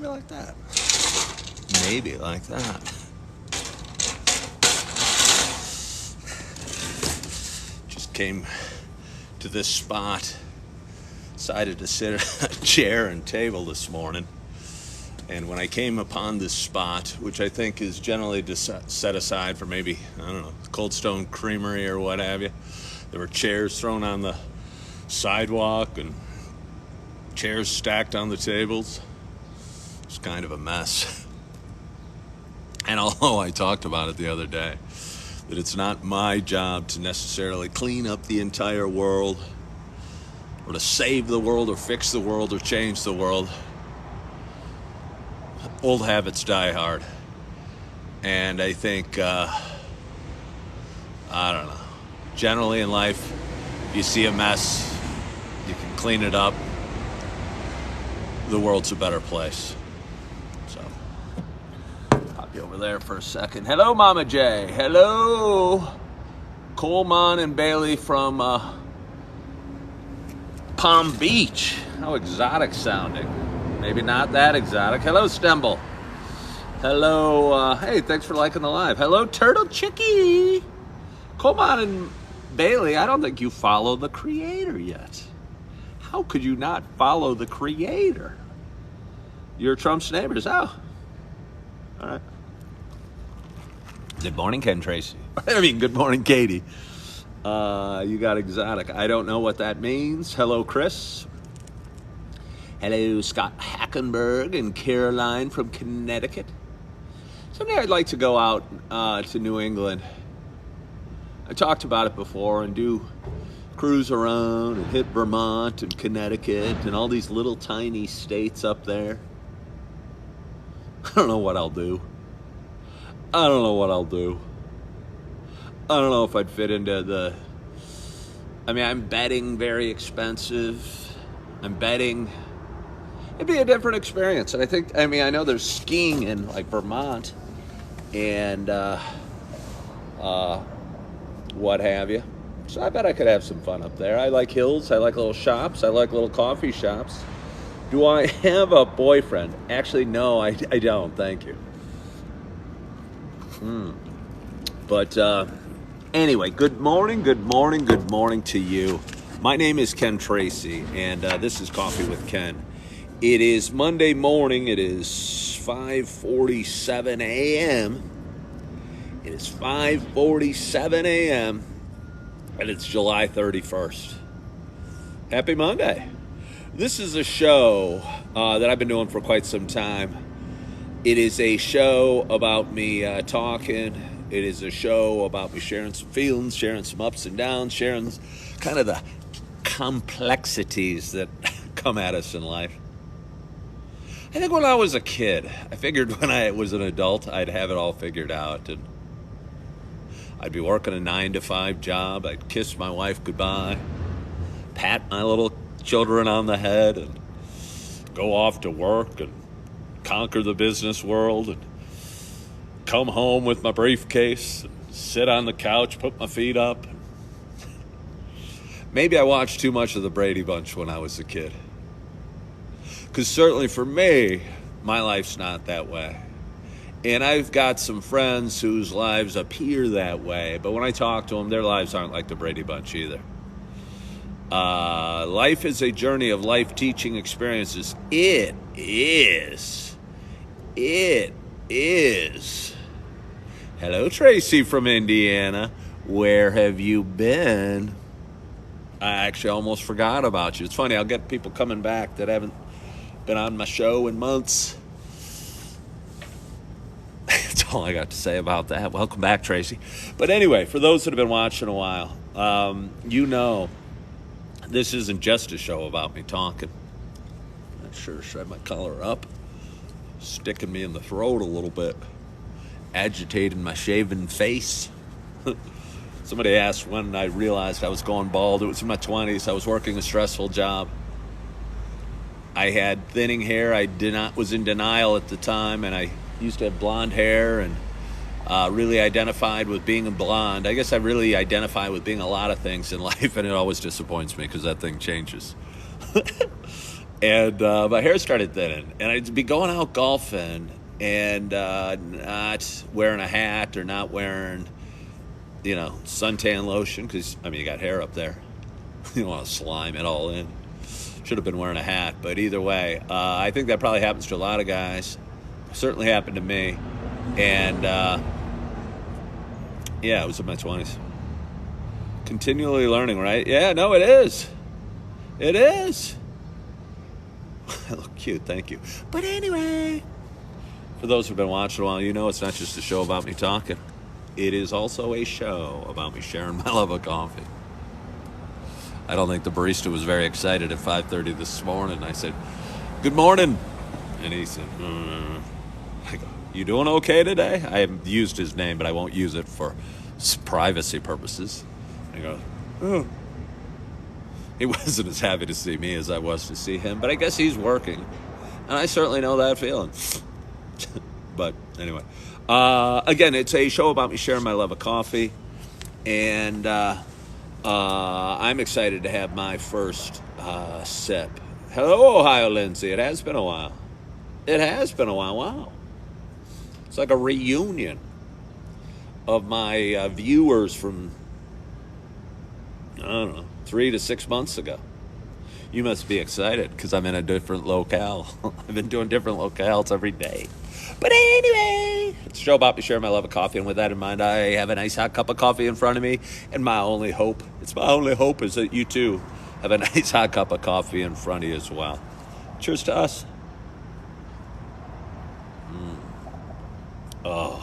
Maybe like that. Maybe like that. Just came to this spot. Decided to sit at a chair and table this morning. And when I came upon this spot, which I think is generally set aside for maybe, I don't know, Cold Stone Creamery or what have you, there were chairs thrown on the sidewalk and chairs stacked on the tables. It's kind of a mess. And although I talked about it the other day, that it's not my job to necessarily clean up the entire world or to save the world or fix the world or change the world, old habits die hard. And I think, I don't know, generally in life, if you see a mess, you can clean it up. The world's a better place. So, pop you over there for a second. Hello, Mama J. Hello, Coleman and Bailey from Palm Beach. How exotic sounding. Maybe not that exotic. Hello, Stemble. Hello, hey, thanks for liking the live. Hello, Turtle Chicky. Coleman and Bailey, I don't think you follow the creator yet. How could you not follow the creator? You're Trump's neighbors. Oh. All right. Good morning, Ken Tracy. I mean, good morning, Katie. You got exotic. I don't know what that means. Hello, Chris. Hello, Scott Hackenberg and Caroline from Connecticut. Someday I'd like to go out to New England. I talked about it before and do cruise around and hit Vermont and Connecticut and all these little tiny states up there. I don't know what I'll do. I don't know if I'd fit into the... I mean, I'm betting very expensive. I'm betting... It'd be a different experience. And I think, I mean, I know there's skiing in, like, Vermont and what have you. So I bet I could have some fun up there. I like hills. I like little shops. I like little coffee shops. Do I have a boyfriend? Actually, no, I don't. Thank you. But anyway, good morning to you. My name is Ken Tracy, and this is Coffee with Ken. It is Monday morning. It is 5:47 a.m. It is 5:47 a.m. and it's July 31st. Happy Monday. This is a show that I've been doing for quite some time. It is a show about me talking. It is a show about me sharing some feelings, sharing some ups and downs, sharing kind of the complexities that come at us in life. I think when I was a kid, I figured when I was an adult, I'd have it all figured out. And I'd be working a 9-to-5 job. I'd kiss my wife goodbye, pat my little children on the head, and go off to work and conquer the business world and come home with my briefcase and sit on the couch, put my feet up. Maybe I watched too much of the Brady Bunch when I was a kid. Because certainly for me, my life's not that way. And I've got some friends whose lives appear that way, but when I talk to them, their lives aren't like the Brady Bunch either. Life is a journey of life-teaching experiences. It is. Hello, Tracy from Indiana. Where have you been? I actually almost forgot about you. It's funny, I'll get people coming back that haven't been on my show in months. That's all I got to say about that. Welcome back, Tracy. But anyway, for those that have been watching a while, you know this isn't just a show about me talking. I'm not sure, should I have my collar up? Sticking me in the throat a little bit. Agitating my shaven face. Somebody asked when I realized I was going bald. It was in my 20s. I was working a stressful job. I had thinning hair. I was in denial at the time, and I used to have blonde hair and really identified with being a blonde. I guess I really identify with being a lot of things in life, and it always disappoints me because that thing changes. And my hair started thinning. And I'd be going out golfing and not wearing a hat or not wearing, suntan lotion because, you got hair up there. You don't want to slime it all in. Should have been wearing a hat. But either way, I think that probably happens to a lot of guys. Certainly happened to me. And, yeah, it was in my 20s. Continually learning, right? Yeah, no, it is. It is. I look cute, thank you. But anyway, for those who've been watching a while, it's not just a show about me talking. It is also a show about me sharing my love of coffee. I don't think the barista was very excited at 5:30 this morning. I said, "Good morning." And he said, I go, "You doing okay today?" I haven't used his name, but I won't use it for privacy purposes. He goes, "Oh." He wasn't as happy to see me as I was to see him, but I guess he's working. And I certainly know that feeling. But anyway, again, it's a show about me sharing my love of coffee. And I'm excited to have my first sip. Hello, Ohio Lindsay. It has been a while. It has been a while. Wow. It's like a reunion of my viewers from, I don't know, 3 to 6 months ago. You must be excited because I'm in a different locale. I've been doing different locales every day. But anyway, it's a show about me sharing my love of coffee. And with that in mind, I have a nice hot cup of coffee in front of me. And my only hope is that you too have a nice hot cup of coffee in front of you as well. Cheers to us. Oh.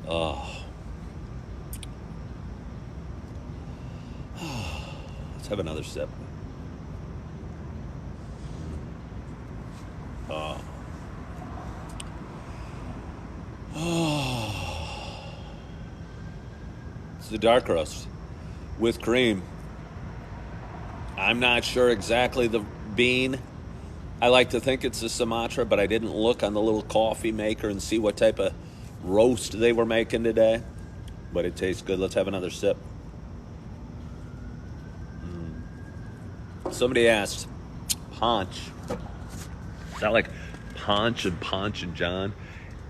Oh. Let's have another sip. Oh. Oh. It's the dark roast with cream. I'm not sure exactly the bean. I like to think it's a Sumatra, but I didn't look on the little coffee maker and see what type of roast they were making today. But it tastes good. Let's have another sip. Somebody asked, Ponch. Is that like Ponch and John?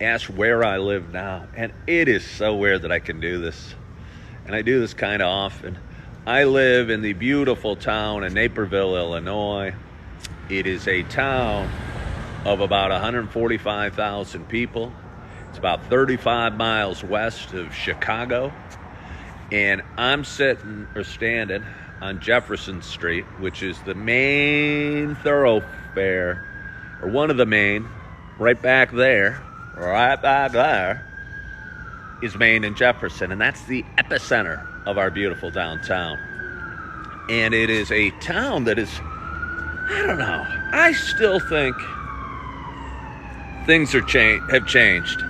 Asked where I live now. And it is so weird that I can do this. And I do this kind of often. I live in the beautiful town of Naperville, Illinois. It is a town of about 145,000 people. It's about 35 miles west of Chicago. And I'm standing on Jefferson Street, which is the main thoroughfare, or one of the main, right back there is Main and Jefferson, and that's the epicenter of our beautiful downtown. And it is a town that is, I don't know, I still think things have changed.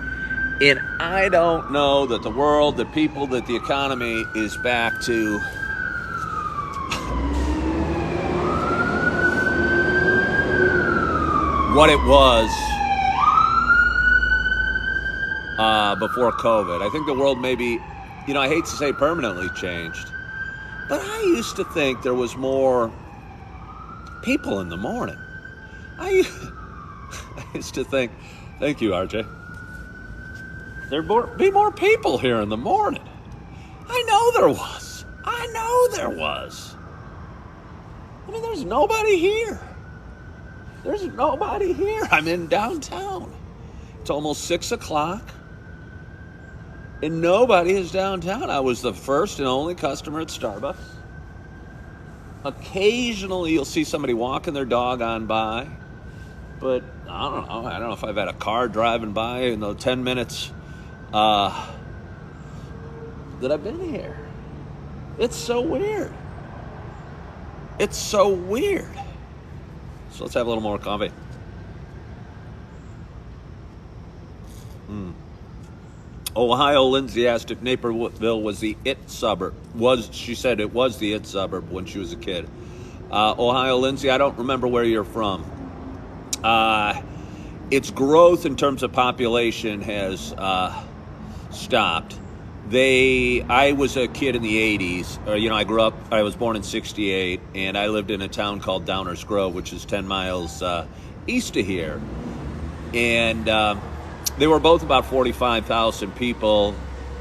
And I don't know that the world, the people, that the economy is back to what it was before COVID. I think the world maybe, I hate to say permanently changed, but I used to think there was more people in the morning. I used to think, thank you, RJ, there'd be more people here in the morning. I know there was. I mean, there's nobody here. I'm in downtown. It's almost 6 o'clock. And nobody is downtown. I was the first and only customer at Starbucks. Occasionally you'll see somebody walking their dog on by. But I don't know. I don't know if I've had a car driving by in the 10 minutes that I've been here. It's so weird. So let's have a little more coffee. Ohio Lindsay asked if Naperville was the it suburb. She said it was the it suburb when she was a kid. Ohio Lindsay, I don't remember where you're from. Its growth in terms of population has stopped. I was a kid in the 80s. I was born in 68, and I lived in a town called Downers Grove, which is 10 miles east of here. And they were both about 45,000 people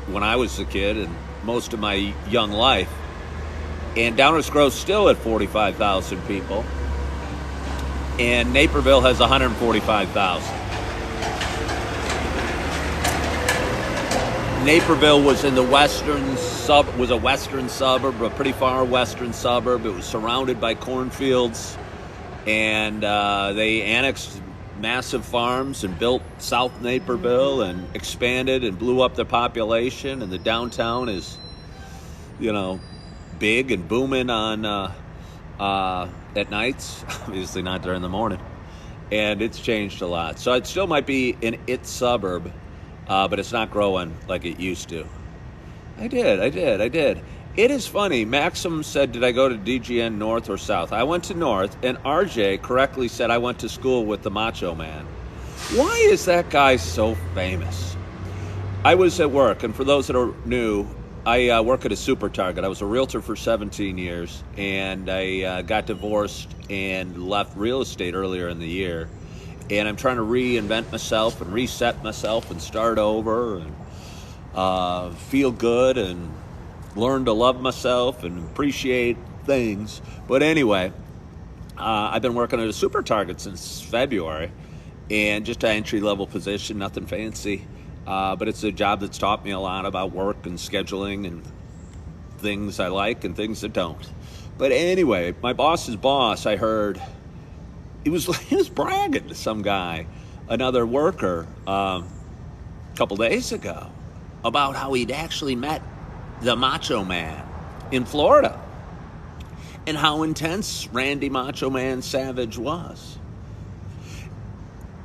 when I was a kid and most of my young life. And Downers Grove's still at 45,000 people. And Naperville has 145,000. Naperville was in the was a western suburb, a pretty far western suburb. It was surrounded by cornfields, and they annexed massive farms and built South Naperville and expanded and blew up their population. And the downtown is, big and booming on at nights, obviously not during the morning. And it's changed a lot. So it still might be in its suburb, but it's not growing like it used to. I did. It is funny. Maxim said, did I go to DGN North or South? I went to North, and RJ correctly said I went to school with the Macho Man. Why is that guy so famous? I was at work, and for those that are new, I work at a Super Target. I was a realtor for 17 years, and I got divorced and left real estate earlier in the year. And I'm trying to reinvent myself and reset myself and start over and feel good and learn to love myself and appreciate things. But anyway, I've been working at a Super Target since February, and just an entry-level position, nothing fancy. But it's a job that's taught me a lot about work and scheduling and things I like and things that don't. But anyway, my boss's boss, I heard, he was bragging to some guy, another worker, a couple days ago, about how he'd actually met the Macho Man in Florida and how intense Randy Macho Man Savage was.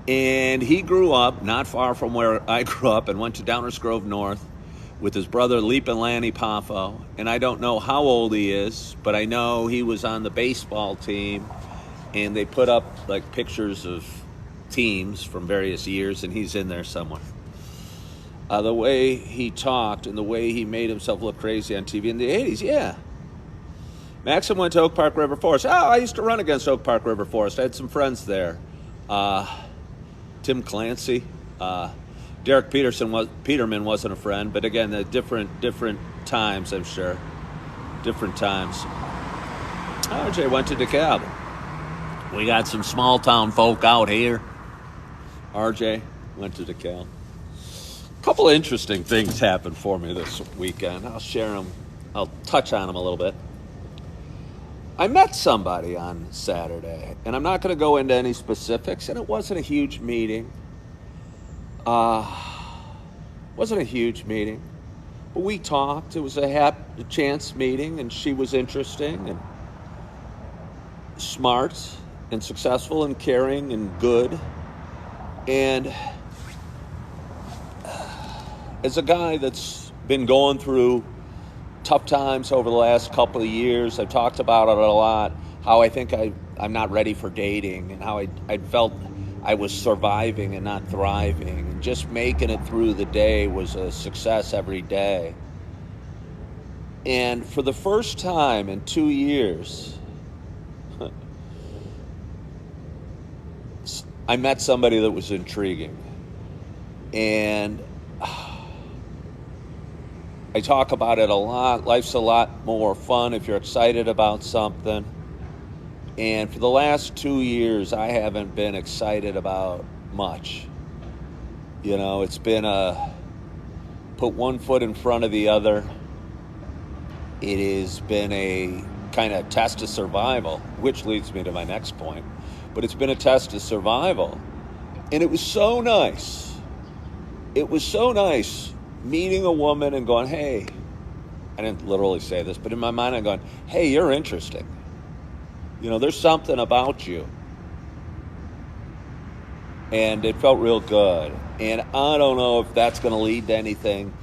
And he grew up not far from where I grew up and went to Downers Grove North with his brother Leapin' Lanny Poffo. And I don't know how old he is, but I know he was on the baseball team, and they put up like pictures of teams from various years, and he's in there somewhere. The way he talked and the way he made himself look crazy on TV in the 80s, yeah. Maxim went to Oak Park River Forest. Oh, I used to run against Oak Park River Forest. I had some friends there. Tim Clancy. Derek Peterman wasn't a friend, but again, the different times, I'm sure. Different times. RJ went to DeKalb. We got some small town folk out here. RJ went to DeKalb. A couple of interesting things happened for me this weekend. I'll share them. I'll touch on them a little bit. I met somebody on Saturday, and I'm not going to go into any specifics, and it wasn't a huge meeting. Wasn't a huge meeting, but we talked. It was a chance meeting, and she was interesting and smart and successful and caring and good. And as a guy that's been going through tough times over the last couple of years, I've talked about it a lot, how I think I'm not ready for dating, and how I felt I was surviving and not thriving, and just making it through the day was a success every day. And for the first time in 2 years, I met somebody that was intriguing. And I talk about it a lot. Life's a lot more fun if you're excited about something. And for the last 2 years, I haven't been excited about much. It's been put one foot in front of the other. It has been a kind of test of survival, which leads me to my next point. But it's been a test of survival. And it was so nice. It was so nice meeting a woman and going, hey, I didn't literally say this, but in my mind I'm going, hey, you're interesting. There's something about you. And it felt real good. And I don't know if that's going to lead to anything,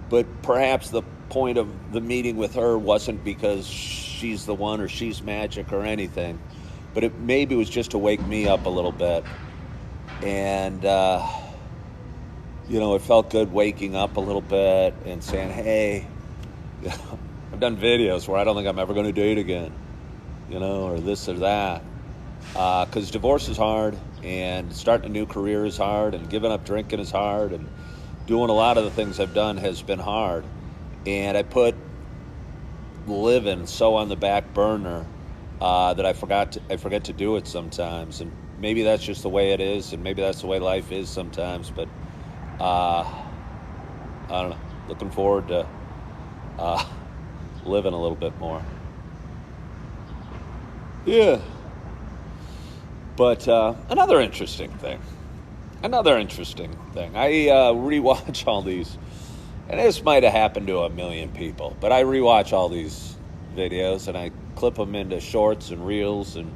but perhaps the point of the meeting with her wasn't because she's the one or she's magic or anything, but it maybe was just to wake me up a little bit. And it felt good waking up a little bit and saying, hey, I've done videos where I don't think I'm ever going to date again, or this or that. Because divorce is hard, and starting a new career is hard, and giving up drinking is hard, and doing a lot of the things I've done has been hard. And I put living so on the back burner that I forget to do it sometimes. And maybe that's just the way it is, and maybe that's the way life is sometimes. But I don't know. Looking forward to living a little bit more. Yeah. But another interesting thing. I rewatch all these, and this might have happened to a million people, but I rewatch all these videos and I clip them into shorts and reels and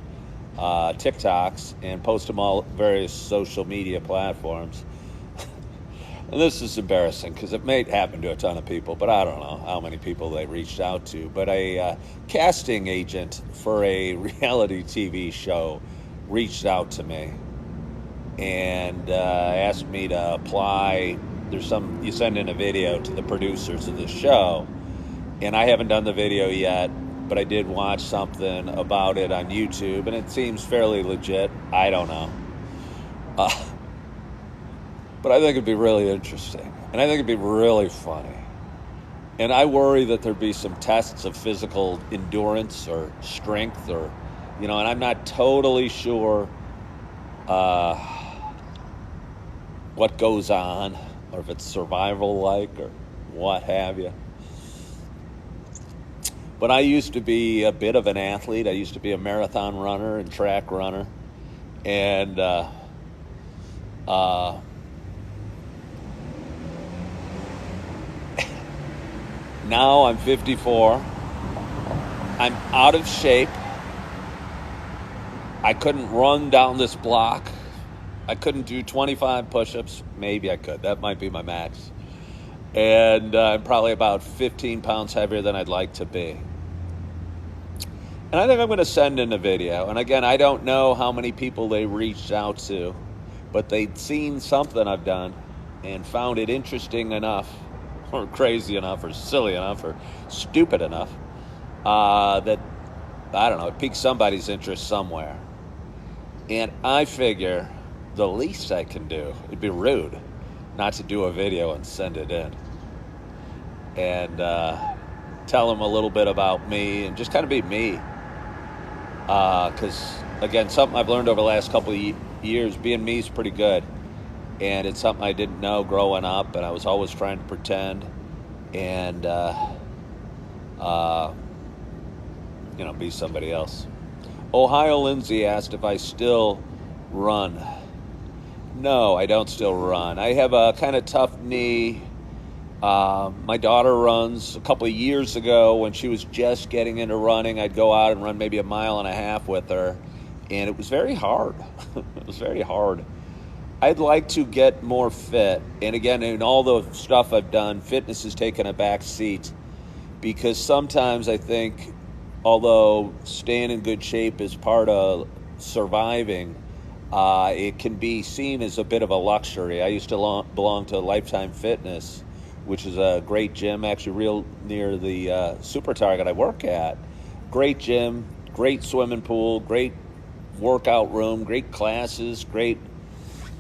TikToks and post them all various social media platforms. And this is embarrassing because it may happen to a ton of people, but I don't know how many people they reached out to. But a casting agent for a reality TV show reached out to me and asked me to apply. You send in a video to the producers of the show, and I haven't done the video yet, but I did watch something about it on YouTube, and it seems fairly legit. I don't know. But I think it'd be really interesting, and I think it'd be really funny. And I worry that there'd be some tests of physical endurance or strength or, and I'm not totally sure what goes on, or if it's survival-like or what have you. But I used to be a bit of an athlete. I used to be a marathon runner and track runner. And now I'm 54. I'm out of shape. I couldn't run down this block. I couldn't do 25 push-ups. Maybe I could. That might be my max. And I'm probably about 15 pounds heavier than I'd like to be. And I think I'm going to send in a video. And again, I don't know how many people they reached out to, but they'd seen something I've done and found it interesting enough, or crazy enough, or silly enough, or stupid enough, that, I don't know, it piqued somebody's interest somewhere. And I figure the least I can do, it'd be rude not to do a video and send it in. And tell them a little bit about me and just kind of be me. Because, again, something I've learned over the last couple of years, being me is pretty good. And it's something I didn't know growing up, and I was always trying to pretend and, be somebody else. Ohio Lindsay asked if I still run. No, I don't still run. I have a kind of tough knee. My daughter runs. A couple of years ago, when she was just getting into running, I'd go out and run maybe 1.5 miles with her, and it was very hard. It was very hard. I'd like to get more fit, and again, in all the stuff I've done, fitness has taken a back seat, because sometimes I think, although staying in good shape is part of surviving, it can be seen as a bit of a luxury. I used to belong to Lifetime Fitness, which is a great gym, actually real near the Super Target I work at. Great gym, great swimming pool, great workout room, great classes, great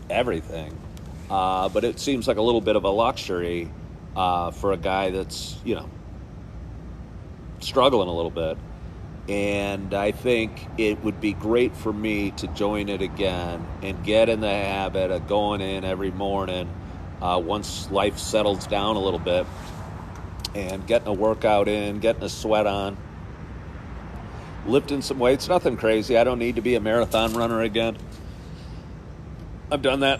everything. But it seems like a little bit of a luxury for a guy that's, struggling a little bit. And I think it would be great for me to join it again and get in the habit of going in every morning once life settles down a little bit, and getting a workout in, getting a sweat on, lifting some weights. Nothing crazy. I don't need to be a marathon runner again. I've done that.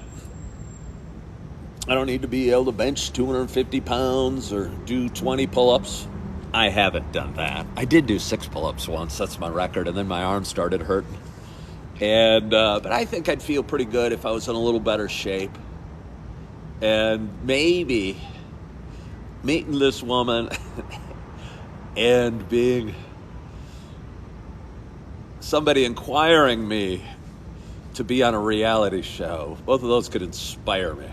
I don't need to be able to bench 250 pounds or do 20 pull-ups. I haven't done that. I did do 6 pull-ups once. That's my record. And then my arm started hurting. And but I think I'd feel pretty good if I was in a little better shape. And maybe meeting this woman and being somebody inquiring me to be on a reality show, both of those could inspire me.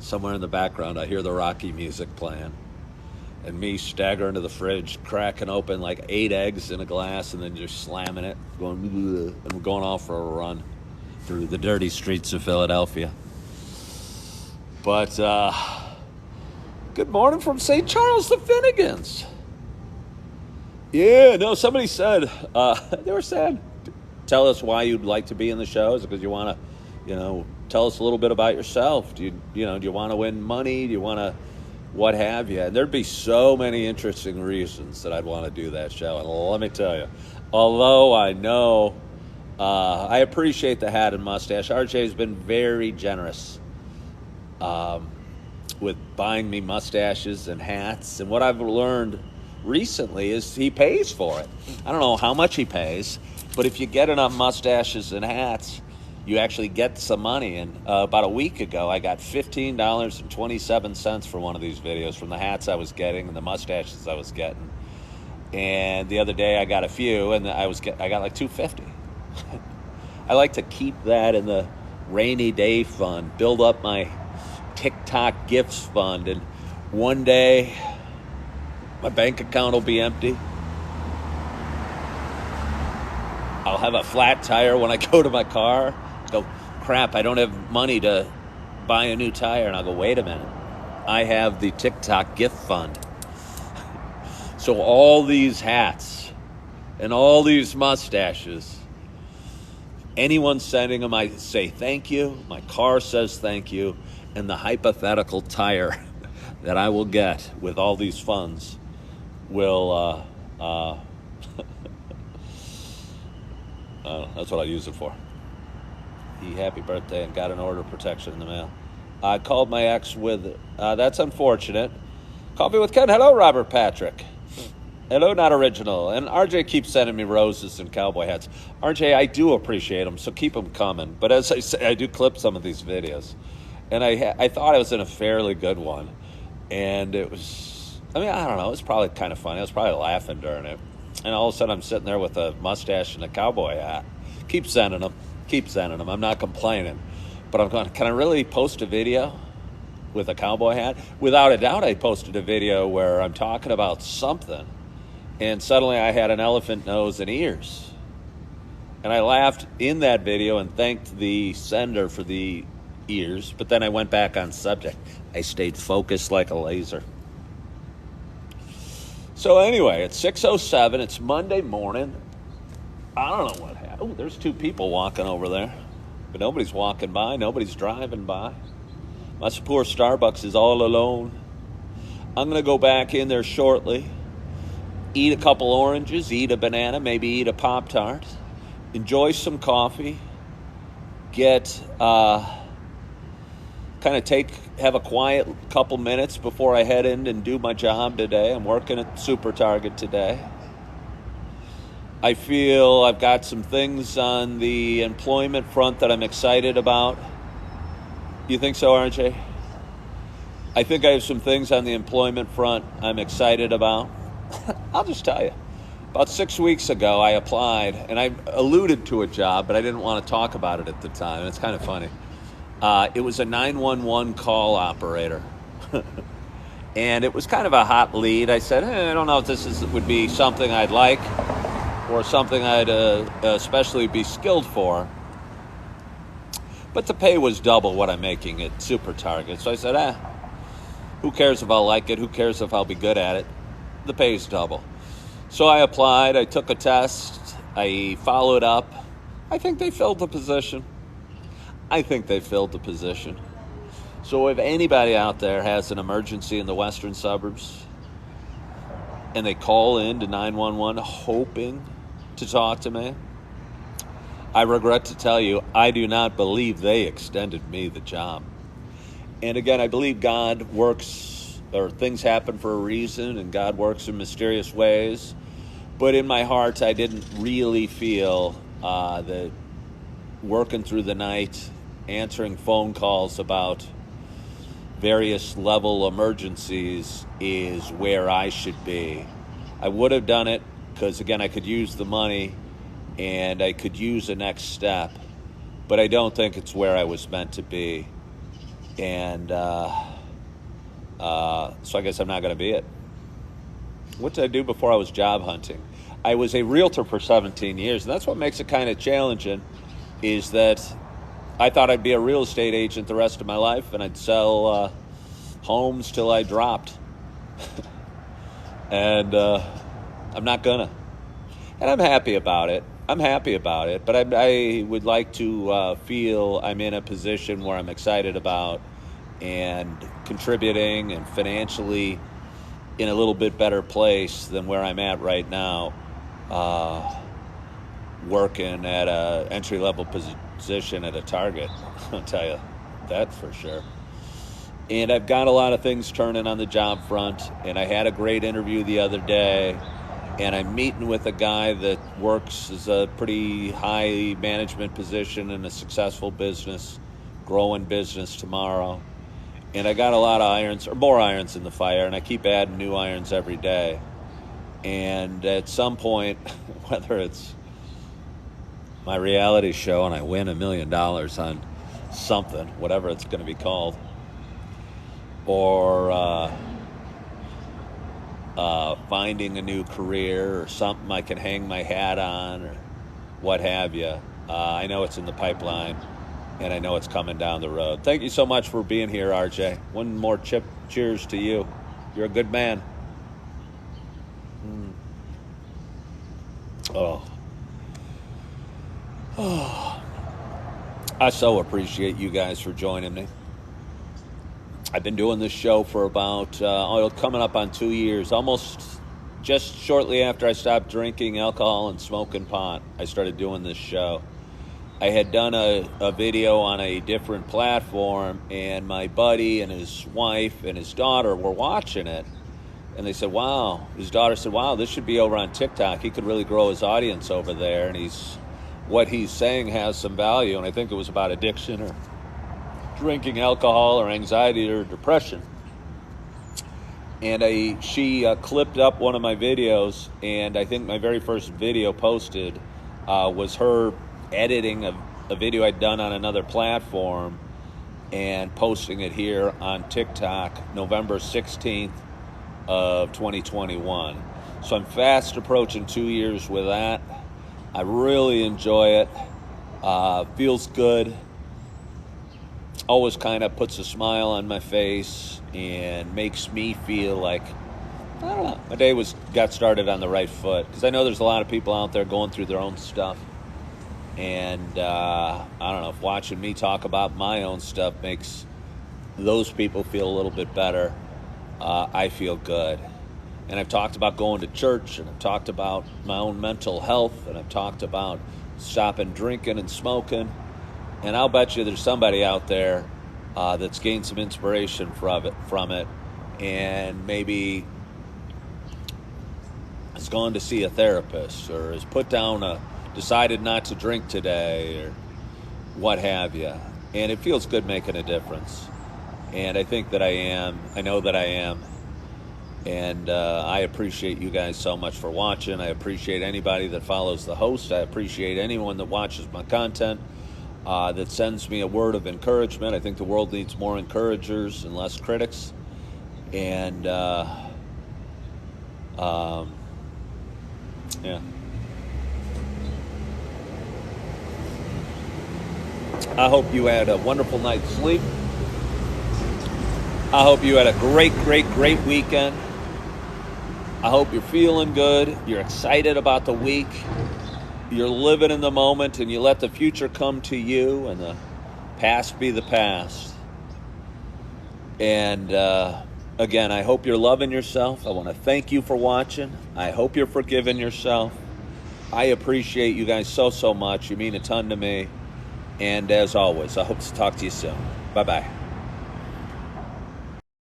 Somewhere in the background, I hear the Rocky music playing. And me staggering to the fridge, cracking open like 8 eggs in a glass, and then just slamming it, going, and we're going off for a run through the dirty streets of Philadelphia. But, good morning from St. Charles, the Finnegans. Yeah, no, somebody said, they were saying, tell us why you'd like to be in the show. Is it because you want to, tell us a little bit about yourself? Do you want to win money? Do you want to, what have you? And there'd be so many interesting reasons that I'd want to do that show. And let me tell you, although I know, I appreciate the hat and mustache, RJ has been very generous with buying me mustaches and hats. And what I've learned recently is he pays for it. I don't know how much he pays, but if you get enough mustaches and hats, you actually get some money. And about a week ago, I got $15.27 for one of these videos from the hats I was getting and the mustaches I was getting. And the other day, I got a few, and I got like $2.50. I like to keep that in the rainy day fund, build up my TikTok gifts fund, and one day my bank account will be empty. I'll have a flat tire when I go to my car. Go, crap, I don't have money to buy a new tire. And I'll go, wait a minute. I have the TikTok gift fund. So all these hats and all these mustaches, anyone sending them, I say thank you. My car says thank you. And the hypothetical tire that I will get with all these funds will, that's what I use it for. Happy birthday, and got an order of protection in the mail. I called my ex with, that's unfortunate. Coffee with Ken. Hello, Robert Patrick. Hello, not original. And RJ keeps sending me roses and cowboy hats. RJ, I do appreciate them, so keep them coming. But as I say, I do clip some of these videos. And I thought I was in a fairly good one. And it was, I don't know, it was probably kind of funny. I was probably laughing during it. And all of a sudden, I'm sitting there with a mustache and a cowboy hat. Keep sending them. I'm not complaining. But I'm going, can I really post a video with a cowboy hat? Without a doubt, I posted a video where I'm talking about something. And suddenly I had an elephant nose and ears. And I laughed in that video and thanked the sender for the ears. But then I went back on subject. I stayed focused like a laser. So anyway, it's 6:07. It's Monday morning. I don't know what happened. Oh, there's 2 people walking over there. But nobody's walking by. Nobody's driving by. My poor Starbucks is all alone. I'm going to go back in there shortly. Eat a couple oranges. Eat a banana. Maybe eat a Pop-Tart. Enjoy some coffee. Get... have a quiet couple minutes before I head in and do my job today. I'm working at Super Target today. I feel I've got some things on the employment front that I'm excited about. You think so, RJ? I think I have some things on the employment front I'm excited about. I'll just tell you. About 6 weeks ago, I applied, and I alluded to a job, but I didn't want to talk about it at the time. It's kind of funny. It was a 911 call operator. And it was kind of a hot lead. I said, I don't know if this would be something I'd like or something I'd especially be skilled for. But the pay was double what I'm making at Super Target. So I said, who cares if I'll like it? Who cares if I'll be good at it? The pay's double. So I applied. I took a test. I followed up. I think they filled the position. So if anybody out there has an emergency in the western suburbs and they call in to 911 hoping to talk to me, I regret to tell you, I do not believe they extended me the job. And again, I believe God works, or things happen for a reason, and God works in mysterious ways. But in my heart, I didn't really feel that working through the night, answering phone calls about various level emergencies is where I should be. I would have done it because, again, I could use the money and I could use a next step, but I don't think it's where I was meant to be. And so I guess I'm not going to be it. What did I do before I was job hunting? I was a realtor for 17 years, and that's what makes it kind of challenging, is that I thought I'd be a real estate agent the rest of my life, and I'd sell homes till I dropped. And I'm not gonna. And I'm happy about it. But I would like to feel I'm in a position where I'm excited about and contributing and financially in a little bit better place than where I'm at right now, working at a entry-level position at a Target. I'll tell you that for sure. And I've got a lot of things turning on the job front, and I had a great interview the other day, and I'm meeting with a guy that works as a pretty high management position in a successful business, growing business tomorrow. And I got a lot of irons, or more irons in the fire, and I keep adding new irons every day. And at some point, whether it's my reality show and I win $1 million on something, whatever it's going to be called, or finding a new career or something I can hang my hat on or what have you, I know it's in the pipeline. And I know it's coming down the road. Thank you so much for being here, RJ. One more cheers to you. You're a good man. Oh. I so appreciate you guys for joining me. I've been doing this show for about, coming up on 2 years, almost just shortly after I stopped drinking alcohol and smoking pot, I started doing this show. I had done a video on a different platform, and my buddy and his wife and his daughter were watching it, and they said, wow, his daughter said, wow, this should be over on TikTok. He could really grow his audience over there, and what he's saying has some value, and I think it was about addiction or drinking alcohol or anxiety or depression. And she clipped up one of my videos, and I think my very first video posted was her editing a video I'd done on another platform and posting it here on TikTok November 16th of 2021. So I'm fast approaching 2 years with that. I really enjoy it. Feels good. Always kind of puts a smile on my face and makes me feel like, I don't know, my day got started on the right foot, because I know there's a lot of people out there going through their own stuff. And I don't know if watching me talk about my own stuff makes those people feel a little bit better. I feel good. And I've talked about going to church, and I've talked about my own mental health, and I've talked about stopping drinking and smoking. And I'll bet you there's somebody out there that's gained some inspiration from it, and maybe has gone to see a therapist, or has decided not to drink today, or what have you. And it feels good making a difference. And I think that I am. I know that I am. And I appreciate you guys so much for watching. I appreciate anybody that follows the host. I appreciate anyone that watches my content, that sends me a word of encouragement. I think the world needs more encouragers and less critics. And yeah. I hope you had a wonderful night's sleep. I hope you had a great, great, great weekend. I hope you're feeling good. You're excited about the week. You're living in the moment, and you let the future come to you and the past be the past. And again, I hope you're loving yourself. I want to thank you for watching. I hope you're forgiving yourself. I appreciate you guys so, so much. You mean a ton to me. And as always, I hope to talk to you soon. Bye-bye.